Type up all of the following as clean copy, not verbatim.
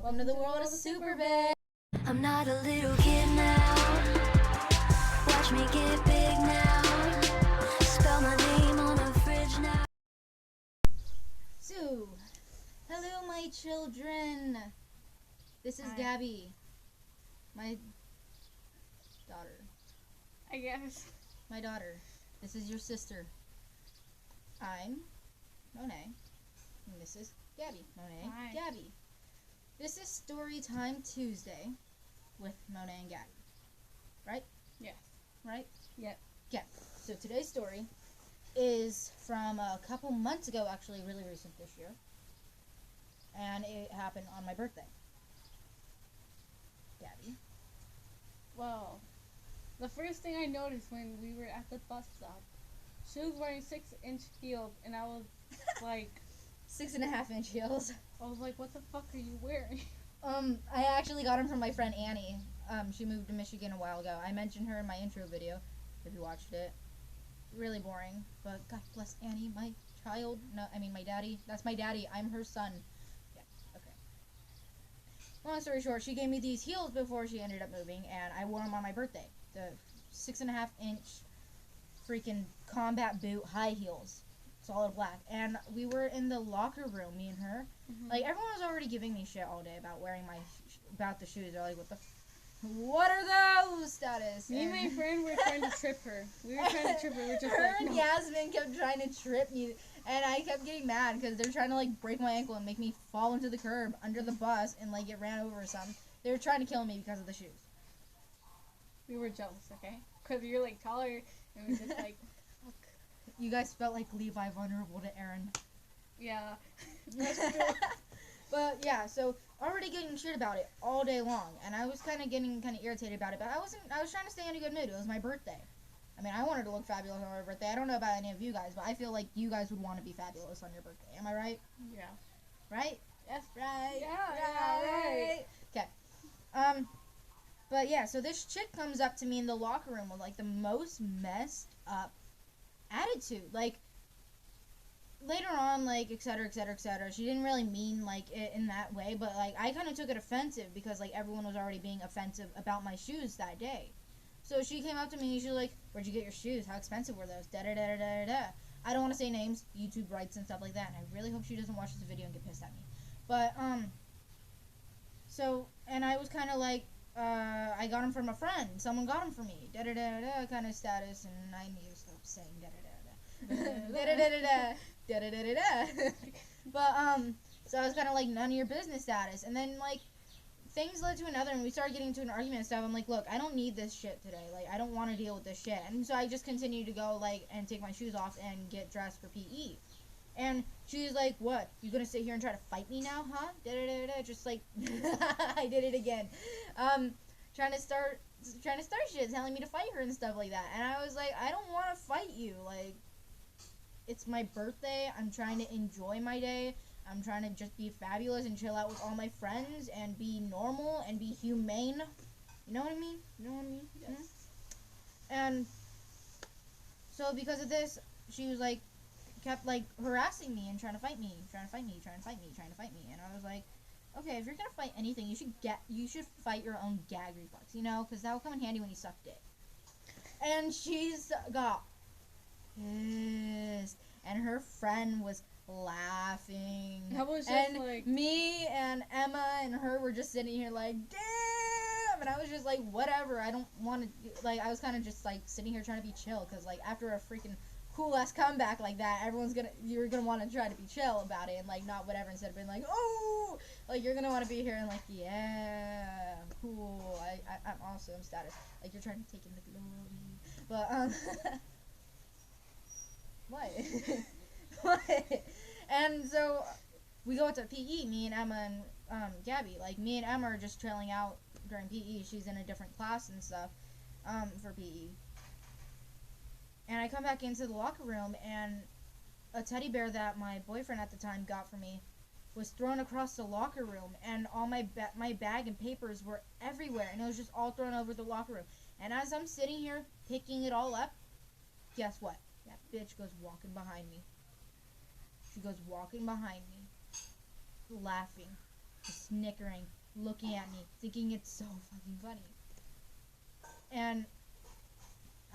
Welcome to the world of Super Big. I'm not a little kid now. Watch me get big now. Spell my name on the fridge now. So, hello my children. This is Hi. Gabby, my daughter. I guess. My daughter. This is your sister. I'm Monet, and this is Gabby. Monet, Hi. Gabby. This is Story Time Tuesday with Monet and Gabby. Right? Yes. Right? Yep. Okay. So today's story is from a couple months ago, actually really recent this year. And it happened on my birthday. Gabby. Well, the first thing I noticed when we were at the bus stop, she was wearing 6-inch heels, and I was like, 6.5-inch heels. what the fuck are you wearing? I actually got them from my friend Annie. She moved to Michigan a while ago. I mentioned her in my intro video, if you watched it. Really boring, but God bless Annie, my child. No, I mean my daddy. That's my daddy. I'm her son. Yeah, okay. Long story short, she gave me these heels before she ended up moving, and I wore them on my birthday. The 6.5-inch freaking combat boot high heels. Solid black. And we were in the locker room, me and her. Mhm. Like, everyone was already giving me shit all day about wearing about the shoes. They're like, what are those status? Me and my friend were trying to trip her. We were trying to trip her. We were just her like, and no. Yasmin kept trying to trip me, and I kept getting mad because they're trying to like break my ankle and make me fall into the curb under the bus and like get ran over or something. They were trying to kill me because of the shoes. We were jealous, okay? Because you're like taller, and we were just like, fuck. You guys felt like Levi vulnerable to Aaron. Yeah. That's true. But yeah, so already getting shit about it all day long, and I was kind of getting kind of irritated about it. But I was trying to stay in a good mood. It was my birthday. I mean, I wanted to look fabulous on my birthday. I don't know about any of you guys, but I feel like you guys would want to be fabulous on your birthday. Am I right? Yeah. Right? Yes. Right. Yeah, right. Okay. But yeah, so this chick comes up to me in the locker room with like the most messed up attitude. Like, later on, like, et cetera, et cetera, et cetera. She didn't really mean, like, it in that way, but, like, I kind of took it offensive because, like, everyone was already being offensive about my shoes that day. So she came up to me and she was like, where'd you get your shoes? How expensive were those? Da-da-da-da-da-da. I don't want to say names, YouTube rights and stuff like that, and I really hope she doesn't watch this video and get pissed at me. But, so, and I was kind of like, I got them from a friend. Someone got them for me. Da-da-da-da-da kind of status, and I need to stop saying da-da-da-da. Da-da-da-da-da. Da-da-da-da-da. But, so I was kind of like, none of your business status. And then, like, things led to another, and we started getting into an argument and stuff. I'm like, look, I don't need this shit today. Like, I don't want to deal with this shit. And so I just continued to go, like, and take my shoes off and get dressed for PE. And she's like, what? You gonna sit here and try to fight me now, huh? Da-da-da-da. Just like, I did it again. Trying to start shit, telling me to fight her and stuff like that. And I was like, I don't want to fight you. Like, it's my birthday. I'm trying to enjoy my day. I'm trying to just be fabulous and chill out with all my friends and be normal and be humane. You know what I mean? You know what I mean? Yes. Mm-hmm. And so because of this, she was like, kept like harassing me and trying to fight me. And I was like, okay, if you're gonna fight anything, you should fight your own gag reflex, you know, because that will come in handy when you suck dick. And she's got pissed, and her friend was laughing. I was just and like, me and Emma and her were just sitting here like, damn. And I was just like, whatever. I don't want to. Like, I was kind of just like sitting here trying to be chill, because like after a freaking cool ass comeback like that, you're gonna want to try to be chill about it and like not whatever, instead of being like, oh, like you're gonna want to be here and like, yeah, cool, I'm awesome status, like you're trying to take in the glory. But what? What? And so we go to PE, me and Emma and Gabby. Like, me and Emma are just trailing out during PE. She's in a different class and stuff for PE. And I come back into the locker room, and a teddy bear that my boyfriend at the time got for me was thrown across the locker room, and all my bag and papers were everywhere, and it was just all thrown over the locker room. And as I'm sitting here picking it all up, guess what? That bitch goes walking behind me. She goes walking behind me, laughing. just snickering, looking at me, thinking it's so fucking funny. And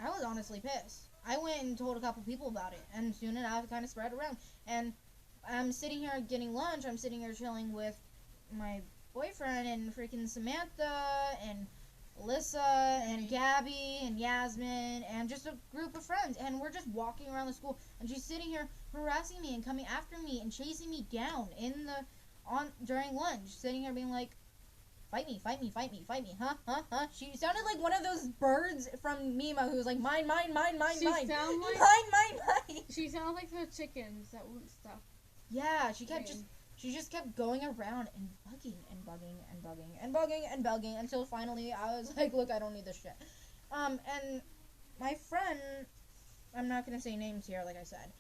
I was honestly pissed. I went and told a couple people about it, and soon enough, it kind of spread around. And I'm sitting here getting lunch. I'm sitting here chilling with my boyfriend and freaking Samantha and Alyssa and Gabby and Yasmin and just a group of friends. And we're just walking around the school, and she's sitting here harassing me and coming after me and chasing me down during lunch, sitting here being like, fight me, fight me, fight me, fight me, huh? She sounded like one of those birds from Mima who's like, mine, mine, mine, mine, She mine. sound like- Mine. She sounds like the chickens that won't stop. Yeah, she just kept going around and bugging and bugging and bugging and bugging and bugging until finally I was like, look, I don't need this shit. And my friend, I'm not gonna say names here, like I said,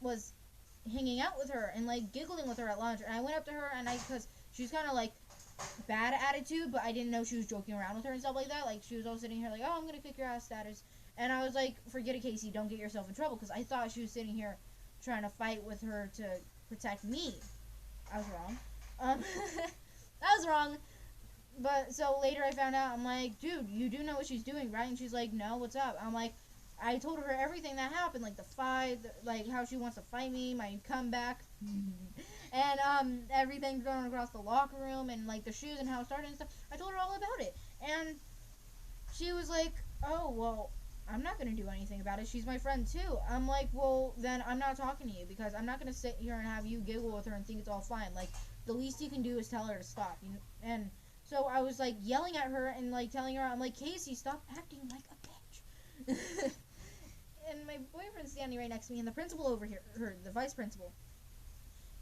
was hanging out with her and like giggling with her at lunch, and I went up to her and because she's kind of like bad attitude, but I didn't know she was joking around with her and stuff like that. Like, she was all sitting here like, oh, I'm gonna kick your ass status. And I was like, forget it, Casey, don't get yourself in trouble, because I thought she was sitting here trying to fight with her to protect me. I was wrong. I was wrong. But so later I found out, I'm like, dude, you do know what she's doing, right? And she's like, no, what's up? I'm like, I told her everything that happened, like the fight, like how she wants to fight me, my comeback, and everything going across the locker room, and like the shoes and how it started and stuff. I told her all about it, and she was like, oh, well, I'm not going to do anything about it. She's my friend too. I'm like, well, then I'm not talking to you, because I'm not going to sit here and have you giggle with her and think it's all fine. Like, the least you can do is tell her to stop. And so I was like yelling at her and like telling her, I'm like, Casey, stop acting like a bitch. And my boyfriend's standing right next to me, and the principal over here, the vice principal.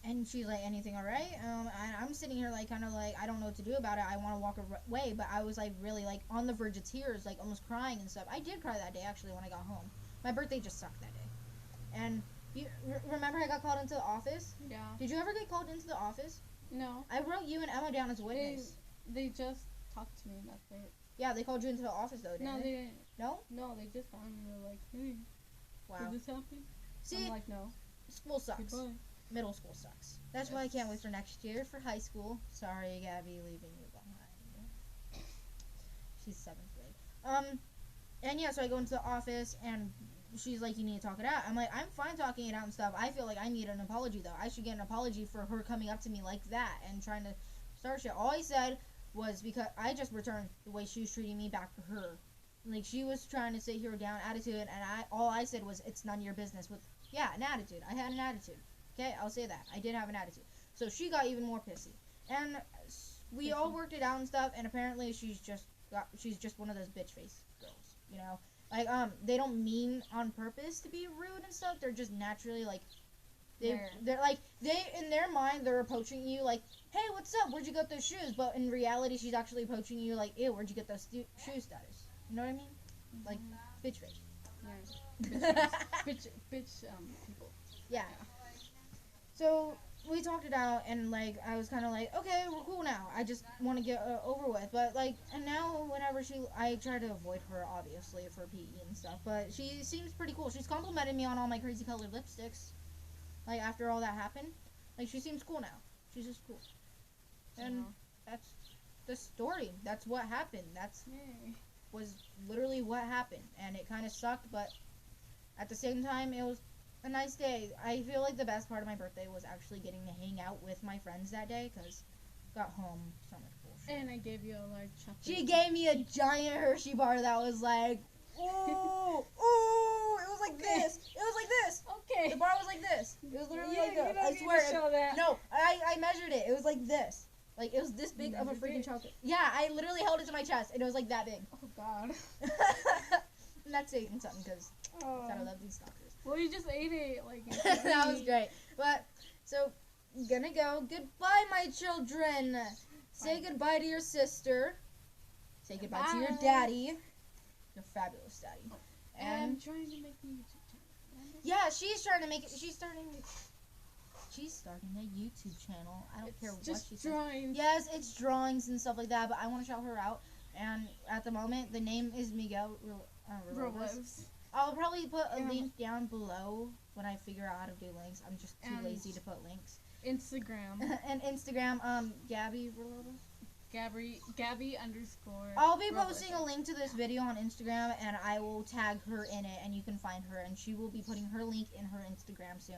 And she's like, anything all right? And I'm sitting here like, kind of like, I don't know what to do about it. I want to walk away, but I was like really like on the verge of tears, like almost crying and stuff. I did cry that day actually when I got home. My birthday just sucked that day. And you remember I got called into the office? Yeah. Did you ever get called into the office? No. I wrote you and Emma down as a witness. They just talked to me and that's it. Yeah, they called you into the office though, didn't No, they? they didn't. No? No, they just found me. They're like, hey, Wow. did this happen? See, I'm like, no. school sucks. Goodbye. Middle school sucks. That's why I can't wait for next year for high school. Sorry, Gabby, leaving you behind. She's 7th grade. And yeah, so I go into the office and she's like, you need to talk it out. I'm like, I'm fine talking it out and stuff. I feel like I need an apology though. I should get an apology for her coming up to me like that and trying to start shit. All I said was because I just returned the way she was treating me back to her. Like, she was trying to sit here down attitude, and all I said was, it's none of your business. With an attitude. I had an attitude. Okay, I'll say that. I did have an attitude. So she got even more pissy. And we all worked it out and stuff, and apparently she's just one of those bitch face girls, you know? Like, they don't mean on purpose to be rude and stuff. They're just naturally, like, they're like, in their mind, they're approaching you like, hey, what's up? Where'd you get those shoes? But in reality, she's actually approaching you like, ew, where'd you get those shoes status? You know what I mean? Like, bitch face. Yeah. Bitch, people. Yeah. So we talked it out, and like I was kind of like, okay, we're cool now. I just want to get over with. But like, and now whenever I try to avoid her obviously for PE and stuff. But she seems pretty cool. She's complimented me on all my crazy colored lipsticks. Like, after all that happened, like, she seems cool now. She's just cool. And that's the story. That's what happened. Was literally what happened, and it kind of sucked, but at the same time, it was a nice day. I feel like the best part of my birthday was actually getting to hang out with my friends that day, because got home so much bullshit. And I gave you a large chocolate. She gave me a giant Hershey bar that was like, ooh, ooh, it was like this. It was like this. Okay. The bar was like this. It was literally like this. I need swear. to show that. No, I measured it. It was like this. Like, it was this big of a freaking chocolate. Yeah, I literally held it to my chest, and it was like that big. Oh, God. And that's saying something, because I love these stalkers. Well, you just ate it, like... That was great. But, so, gonna go. Goodbye, my children. Say goodbye to your sister. Say goodbye to your daddy. Your fabulous daddy. And I'm trying to make a YouTube channel. Yeah, she's trying to make it. She's starting a YouTube channel. I don't care what she's drawings. Yes, it's drawings and stuff like that, but I want to shout her out. And at the moment, the name is Miguel Robles. I'll probably put a link down below when I figure out how to do links. I'm just too lazy to put links. Instagram. And Instagram, Gabby Rolobos. Gabby underscore. I'll be posting a link to this video on Instagram, and I will tag her in it, and you can find her, and she will be putting her link in her Instagram soon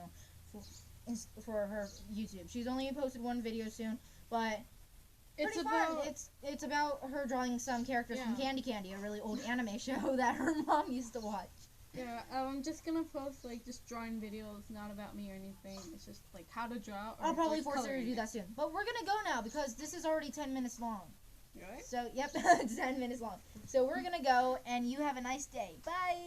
for her YouTube. She's only posted one video soon, but It's pretty about fun. It's about her drawing some characters from Candy Candy, a really old anime show that her mom used to watch. yeah. I'm just gonna post like just drawing videos, not about me or anything. It's just like how to draw. Or I'll probably like, force her to coloring do it. that soon. But we're gonna go now because this is already 10 minutes long. Really? So, yep, 10 minutes long. So we're gonna go, and you have a nice day. Bye!